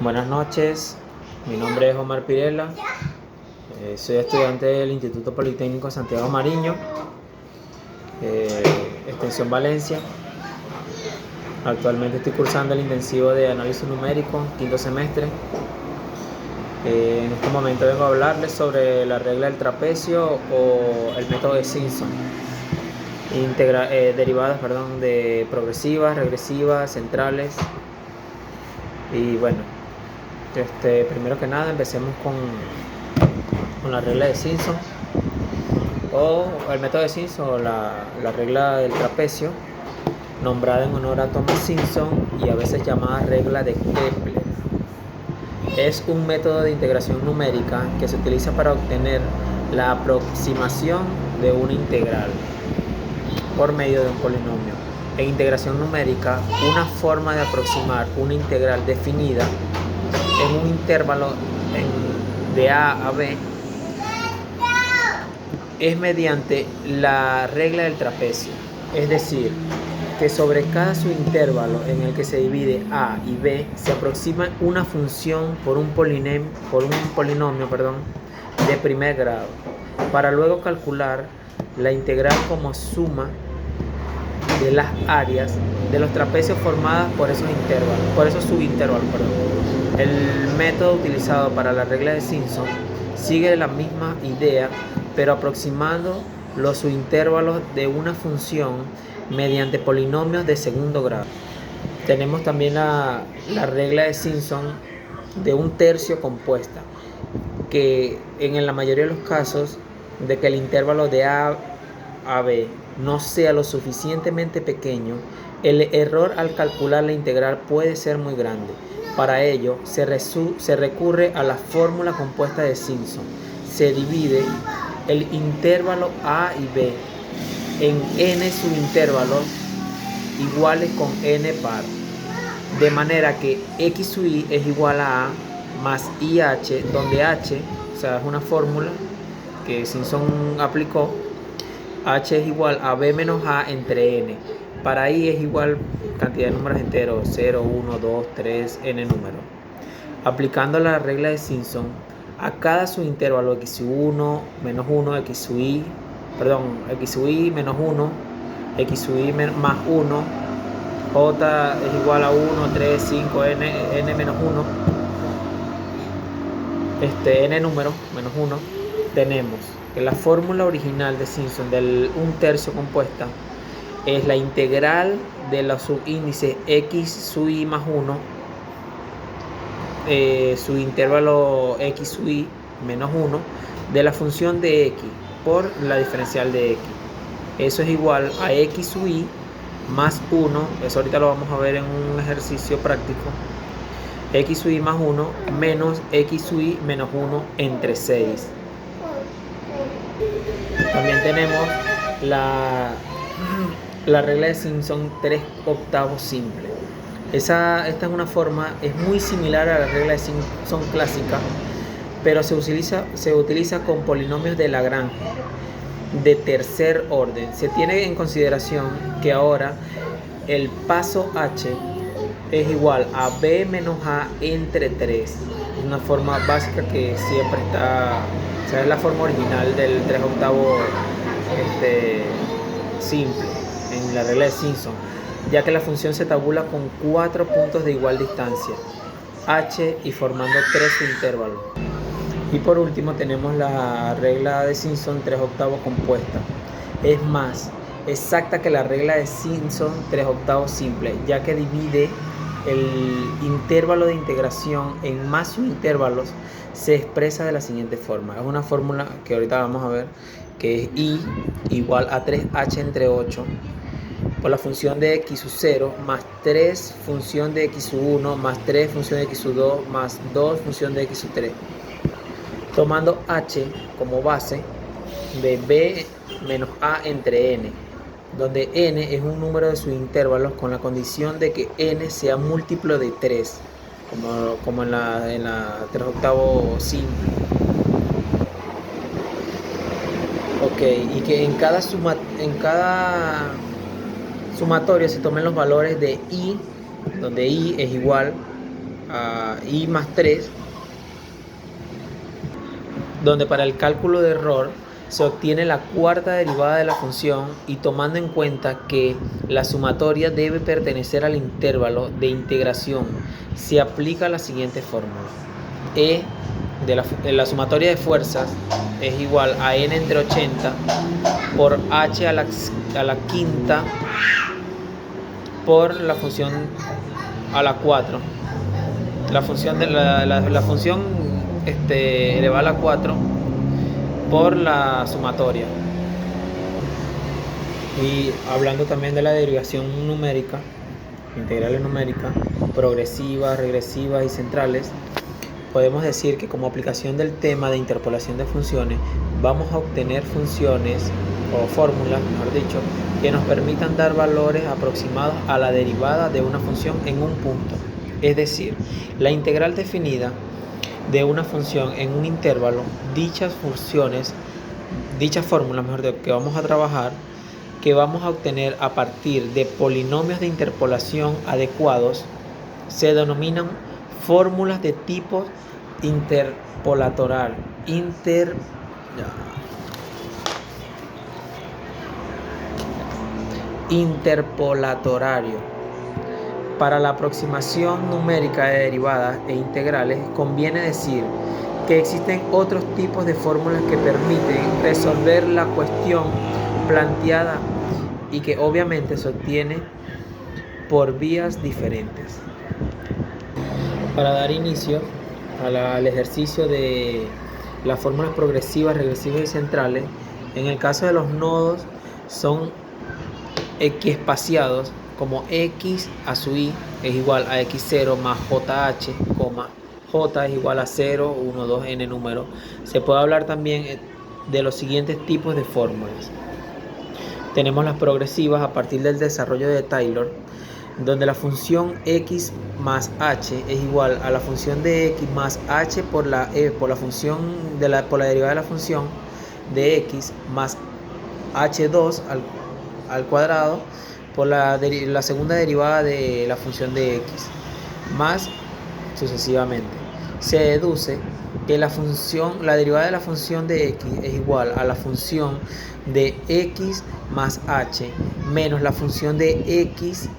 Buenas noches, mi nombre es Omar Pirela, soy estudiante del Instituto Politécnico Santiago Mariño, extensión Valencia. Actualmente estoy cursando el intensivo de análisis numérico, quinto semestre. En este momento vengo a hablarles sobre la regla del trapecio o el método de Simpson, derivadas de progresivas, regresivas, centrales. Y bueno, primero que nada empecemos con la regla de Simpson o el método de Simpson o la regla del trapecio, nombrada en honor a Thomas Simpson y a veces llamada regla de Kepler. Es un método de integración numérica que se utiliza para obtener la aproximación de una integral por medio de un polinomio. En integración numérica, una forma de aproximar una integral definida en un intervalo de A a B es mediante la regla del trapecio, es decir, que sobre cada subintervalo en el que se divide A y B se aproxima una función por un polinomio de primer grado, para luego calcular la integral como suma de las áreas de los trapecios formadas por esos subintervalos. El método utilizado para la regla de Simpson sigue la misma idea, pero aproximando los subintervalos de una función mediante polinomios de segundo grado. Tenemos también la regla de Simpson de un tercio compuesta, que en la mayoría de los casos de que el intervalo de A a B no sea lo suficientemente pequeño, el error al calcular la integral puede ser muy grande. Para ello se recurre a la fórmula compuesta de Simpson. Se divide el intervalo A y B en n subintervalos iguales con n par, de manera que x sub i es igual a más IH, donde h, o sea, es una fórmula que Simpson aplicó. H es igual a b menos a entre n. Para i es igual cantidad de números enteros, 0, 1, 2, 3, n números. Aplicando la regla de Simpson a cada subintervalo x sub 1, menos 1, x sub i menos 1, x sub i más 1, j es igual a 1, 3, 5, n menos 1, n número menos 1, tenemos que la fórmula original de Simpson del un tercio compuesta es la integral de los subíndices x sub i más 1, subintervalo x sub i menos 1 de la función de x por la diferencial de x. Eso es igual a x sub i más 1, eso ahorita lo vamos a ver en un ejercicio práctico, x sub i más 1 menos x sub i menos 1 entre 6. También tenemos la regla de Simpson 3/8 simple. Esta es una forma, es muy similar a la regla de Simpson clásica, pero se utiliza con polinomios de Lagrange de tercer orden. Se tiene en consideración que ahora el paso h es igual a b menos a entre 3. Es una forma básica que siempre está, o sea, es la forma original del 3/8 simple en la regla de Simpson, ya que la función se tabula con 4 puntos de igual distancia, h, y formando 3 subintervalos. Y por último tenemos la regla de Simpson 3/8 compuesta. Es más exacta que la regla de Simpson 3/8 simple, ya que divide el intervalo de integración en más subintervalos. Se expresa de la siguiente forma. Es una fórmula que ahorita vamos a ver, que es i igual a 3h entre 8 por la función de x sub 0 más 3 función de x sub 1 más 3 función de x sub 2 más 2 función de x sub 3, tomando h como base de b menos a entre n, donde n es un número de subintervalos con la condición de que n sea múltiplo de 3, como en la 3/8 simple. Ok, y que en cada sumatorio se tomen los valores de i, donde i es igual a i más 3, donde para el cálculo de error se obtiene la cuarta derivada de la función y tomando en cuenta que la sumatoria debe pertenecer al intervalo de integración, se aplica la siguiente fórmula. E de la sumatoria de fuerzas es igual a n entre 80 por h a la quinta por la función a la 4. La función de la función elevada a la 4 por la sumatoria. Y hablando también de la derivación numérica, integrales numéricas, progresivas, regresivas y centrales, podemos decir que como aplicación del tema de interpolación de funciones, vamos a obtener funciones o fórmulas, mejor dicho, que nos permitan dar valores aproximados a la derivada de una función en un punto. Es decir, la integral definida de una función en un intervalo, dichas fórmulas, mejor dicho, que vamos a trabajar, que vamos a obtener a partir de polinomios de interpolación adecuados, se denominan fórmulas de tipo interpolatorario. Para la aproximación numérica de derivadas e integrales, conviene decir que existen otros tipos de fórmulas que permiten resolver la cuestión planteada y que obviamente se obtiene por vías diferentes. Para dar inicio al ejercicio de las fórmulas progresivas, regresivas y centrales, en el caso de los nodos son equiespaciados, como x a su i es igual a x0 más jh, j es igual a 0, 1, 2, n número. Se puede hablar también de los siguientes tipos de fórmulas. Tenemos las progresivas a partir del desarrollo de Taylor, donde la función x más h es igual a la función de x más h por la función por la derivada de la función de x más h2 al cuadrado por la segunda derivada de la función de x, más sucesivamente. Se deduce que la derivada de la función de x es igual a la función de x más h menos la función de x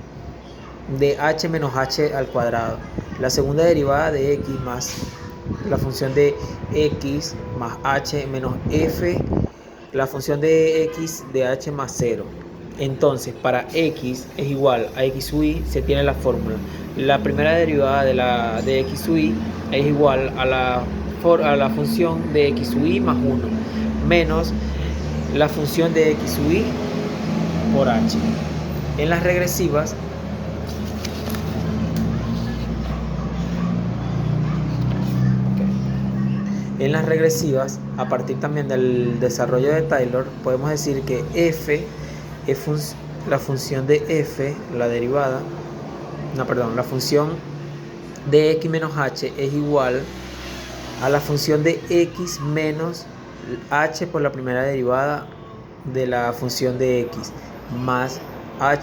de h menos h al cuadrado. La segunda derivada de x más la función de x más h menos f, la función de x de h más 0. Entonces, para x es igual a x sub i, se tiene la fórmula. La primera derivada de x sub i es igual a la función de x sub i más 1, menos la función de x sub i por h. En las regresivas, a partir también del desarrollo de Taylor, podemos decir que f es la función de f, la función de x menos h es igual a la función de x menos h por la primera derivada de la función de x, más la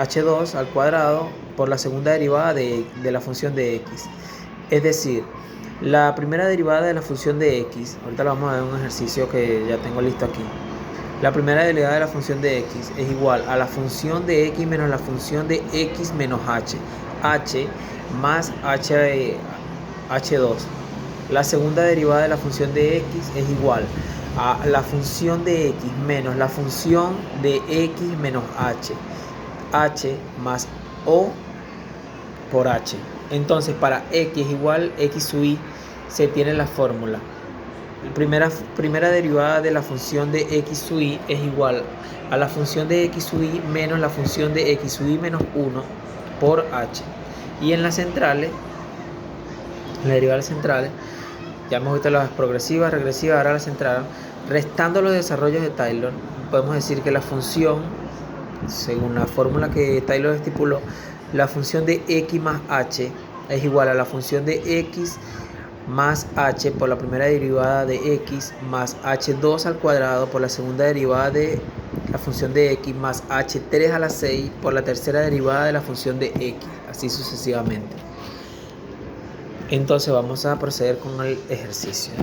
h2 al cuadrado por la segunda derivada de la función de x. Es decir, la primera derivada de la función de x, ahorita le vamos a dar un ejercicio que ya tengo listo aquí. La primera derivada de la función de x es igual a la función de x menos la función de x menos h más h2. La segunda derivada de la función de x es igual a la función de x menos la función de x menos h más o por h. Entonces, para x es igual x sub i, se tiene la fórmula. La primera derivada de la función de x sub i es igual a la función de x sub i menos la función de x sub i menos 1 por h. Y en las centrales, en las derivadas centrales, ya hemos visto las progresivas, regresivas, ahora las centrales. Restando los desarrollos de Taylor, podemos decir que la función, según la fórmula que Taylor estipuló, la función de x más h es igual a la función de x más h por la primera derivada de x más h2 al cuadrado por la segunda derivada de la función de x más h3 a la 6 por la tercera derivada de la función de x, así sucesivamente. Entonces vamos a proceder con el ejercicio.